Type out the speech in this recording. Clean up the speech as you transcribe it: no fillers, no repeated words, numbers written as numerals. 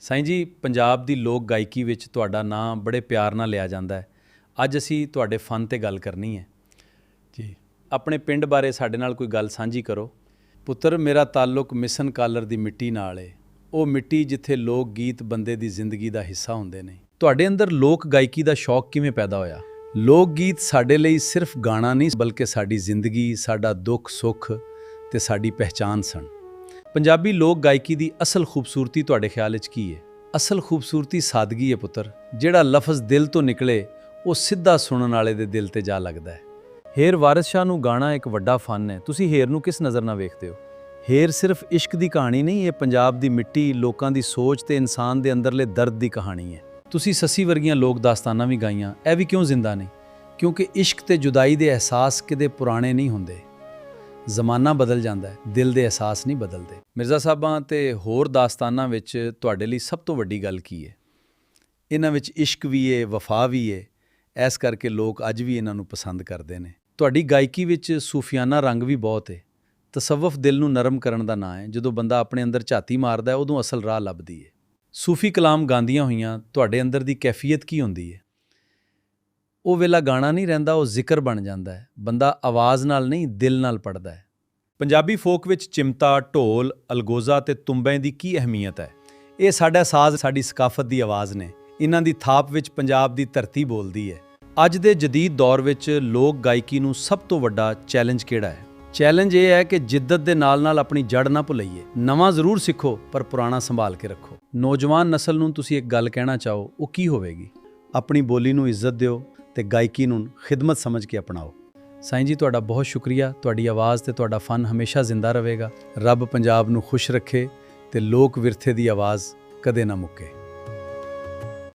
ਸਾਈਂ ਜੀ, ਪੰਜਾਬ ਦੀ ਲੋਕ ਗਾਇਕੀ ਵਿੱਚ ਤੁਹਾਡਾ ਨਾਂ ਬੜੇ ਪਿਆਰ ਨਾਲ ਲਿਆ ਜਾਂਦਾ ਹੈ। ਅੱਜ ਅਸੀਂ ਤੁਹਾਡੇ ਫਨ ਤੇ ਗੱਲ ਕਰਨੀ ਹੈ ਜੀ। ਆਪਣੇ ਪਿੰਡ ਬਾਰੇ ਸਾਡੇ ਨਾਲ ਕੋਈ ਗੱਲ ਸਾਂਝੀ ਕਰੋ। ਪੁੱਤਰ, ਮੇਰਾ ਤਾਲੁਕ ਮਿਸ਼ਨ ਕਾਲਰ ਦੀ ਮਿੱਟੀ ਨਾਲ ਹੈ। ਉਹ ਮਿੱਟੀ ਜਿੱਥੇ ਲੋਕ ਗੀਤ ਬੰਦੇ ਦੀ ਜ਼ਿੰਦਗੀ ਦਾ ਹਿੱਸਾ ਹੁੰਦੇ ਨੇ। ਤੁਹਾਡੇ ਅੰਦਰ ਲੋਕ ਗਾਇਕੀ ਦਾ ਸ਼ੌਕ ਕਿਵੇਂ ਪੈਦਾ ਹੋਇਆ? ਲੋਕ ਗੀਤ ਸਾਡੇ ਲਈ ਸਿਰਫ ਗਾਣਾ ਨਹੀਂ, ਬਲਕਿ ਸਾਡੀ ਜ਼ਿੰਦਗੀ, ਸਾਡਾ ਦੁੱਖ ਸੁੱਖ ਤੇ ਸਾਡੀ ਪਹਿਚਾਨ ਸਨ। ਪੰਜਾਬੀ ਲੋਕ ਗਾਇਕੀ ਦੀ ਅਸਲ ਖੂਬਸੂਰਤੀ ਤੁਹਾਡੇ ਖਿਆਲ ਵਿੱਚ ਕੀ ਹੈ? ਅਸਲ ਖੂਬਸੂਰਤੀ ਸਾਦਗੀ ਹੈ ਪੁੱਤਰ। ਜਿਹੜਾ ਲਫ਼ਜ਼ ਦਿਲ ਤੋਂ ਨਿਕਲੇ ਉਹ ਸਿੱਧਾ ਸੁਣਨ ਵਾਲੇ ਦੇ ਦਿਲ ਤੇ ਜਾ ਲੱਗਦਾ ਹੈ। ਹੇਰ ਵਾਰਿਸ ਸ਼ਾਹ ਨੂੰ ਗਾਣਾ ਇੱਕ ਵੱਡਾ ਫਨ ਹੈ। ਤੁਸੀਂ ਹੇਰ ਨੂੰ ਕਿਸ ਨਜ਼ਰ ਨਾਲ ਵੇਖਦੇ ਹੋ? ਹੇਰ ਸਿਰਫ ਇਸ਼ਕ ਦੀ ਕਹਾਣੀ ਨਹੀਂ, ਇਹ ਪੰਜਾਬ ਦੀ ਮਿੱਟੀ, ਲੋਕਾਂ ਦੀ ਸੋਚ ਤੇ ਇਨਸਾਨ ਦੇ ਅੰਦਰਲੇ ਦਰਦ ਦੀ ਕਹਾਣੀ ਹੈ। ਤੁਸੀਂ ਸੱਸੀ ਵਰਗੀਆਂ ਲੋਕ ਦਾਸਤਾਨਾਂ ਵੀ ਗਾਈਆਂ, ਇਹ ਵੀ ਕਿਉਂ ਜ਼ਿੰਦਾ ਨੇ? ਕਿਉਂਕਿ ਇਸ਼ਕ ਤੇ ਜੁਦਾਈ ਦੇ ਅਹਿਸਾਸ ਕਿਤੇ ਪੁਰਾਣੇ ਨਹੀਂ ਹੁੰਦੇ। ਜ਼ਮਾਨਾ ਬਦਲ ਜਾਂਦਾ ਹੈ, ਦਿਲ ਦੇ ਅਹਿਸਾਸ ਨਹੀਂ ਬਦਲਦੇ। ਮਿਰਜ਼ਾ ਸਾਹਿਬਾਂ ਤੇ ਹੋਰ ਦਾਸਤਾਨਾਂ ਵਿੱਚ ਤੁਹਾਡੇ ਲਈ ਸਭ ਤੋਂ ਵੱਡੀ ਗੱਲ ਕੀ ਹੈ? ਇਹਨਾਂ ਵਿੱਚ ਇਸ਼ਕ ਵੀ ਹੈ, ਵਫਾ ਵੀ ਹੈ, ਇਸ ਕਰਕੇ ਲੋਕ ਅੱਜ ਵੀ ਇਹਨਾਂ ਨੂੰ ਪਸੰਦ ਕਰਦੇ ਨੇ। ਤੁਹਾਡੀ ਗਾਇਕੀ ਵਿੱਚ ਸੂਫੀਆਨਾ ਰੰਗ ਵੀ ਬਹੁਤ ਹੈ। ਤਸੱਵੁਫ ਦਿਲ ਨੂੰ ਨਰਮ ਕਰਨ ਦਾ ਨਾਂ ਹੈ। ਜਦੋਂ ਬੰਦਾ ਆਪਣੇ ਅੰਦਰ ਝਾਤੀ ਮਾਰਦਾ ਹੈ, ਉਦੋਂ ਅਸਲ ਰਾਹ ਲੱਭਦੀ ਹੈ। ਸੂਫੀ ਕਲਾਮ ਗਾਉਂਦੀਆਂ ਹੋਈਆਂ ਤੁਹਾਡੇ ਅੰਦਰ ਦੀ ਕੈਫੀਅਤ ਕੀ ਹੁੰਦੀ ਹੈ? ਉਹ ਵੇਲਾ ਗਾਣਾ ਨਹੀਂ ਰਹਿੰਦਾ, ਉਹ ਜ਼ਿਕਰ ਬਣ ਜਾਂਦਾ ਹੈ। ਬੰਦਾ ਆਵਾਜ਼ ਨਾਲ ਨਹੀਂ, ਦਿਲ ਨਾਲ ਪੜ੍ਹਦਾ ਹੈ। ਪੰਜਾਬੀ ਫੋਕ ਵਿੱਚ ਚਿਮਟਾ, ਢੋਲ, ਅਲਗੋਜ਼ਾ ਤੇ ਤੁੰਬਿਆਂ ਦੀ ਕੀ ਅਹਿਮੀਅਤ ਹੈ? ਇਹ ਸਾਡਾ ਸਾਜ਼, ਸਾਡੀ ਸਕਾਫਤ ਦੀ ਆਵਾਜ਼ ਨੇ। ਇਹਨਾਂ ਦੀ ਥਾਪ ਵਿੱਚ ਪੰਜਾਬ ਦੀ ਧਰਤੀ ਬੋਲਦੀ ਹੈ। ਅੱਜ ਦੇ ਜਦੀਦ ਦੌਰ ਵਿੱਚ ਲੋਕ ਗਾਇਕੀ ਨੂੰ ਸਭ ਤੋਂ ਵੱਡਾ ਚੈਲੰਜ ਕਿਹੜਾ ਹੈ? ਚੈਲੰਜ ਇਹ ਹੈ ਕਿ ਜਿੱਦਤ ਦੇ ਨਾਲ ਆਪਣੀ ਜੜ ਨਾ ਭੁੱਲੀਏ। ਨਵਾਂ ਜ਼ਰੂਰ ਸਿੱਖੋ, ਪਰ ਪੁਰਾਣਾ ਸੰਭਾਲ ਕੇ ਰੱਖੋ। ਨੌਜਵਾਨ ਨਸਲ ਨੂੰ ਤੁਸੀਂ ਇੱਕ ਗੱਲ ਕਹਿਣਾ ਚਾਹੋ, ਉਹ ਕੀ ਹੋਵੇਗੀ? ਆਪਣੀ ਬੋਲੀ ਨੂੰ ਇੱਜ਼ਤ ਦਿਓ ਤੇ ਗਾਇਕੀ ਨੂੰ ਖਿਦਮਤ ਸਮਝ ਕੇ ਅਪਣਾਓ। ਸਾਈਂ ਜੀ, ਤੁਹਾਡਾ ਬਹੁਤ ਸ਼ੁਕਰੀਆ। ਤੁਹਾਡੀ ਆਵਾਜ਼ ਤੇ ਤੁਹਾਡਾ ਫਨ ਹਮੇਸ਼ਾ ਜ਼ਿੰਦਾ ਰਹੇਗਾ। ਰੱਬ ਪੰਜਾਬ ਨੂੰ ਖੁਸ਼ ਰੱਖੇ ਤੇ ਲੋਕ ਵਿਰਸੇ ਦੀ ਆਵਾਜ਼ ਕਦੇ ਨਾ ਮੁੱਕੇ।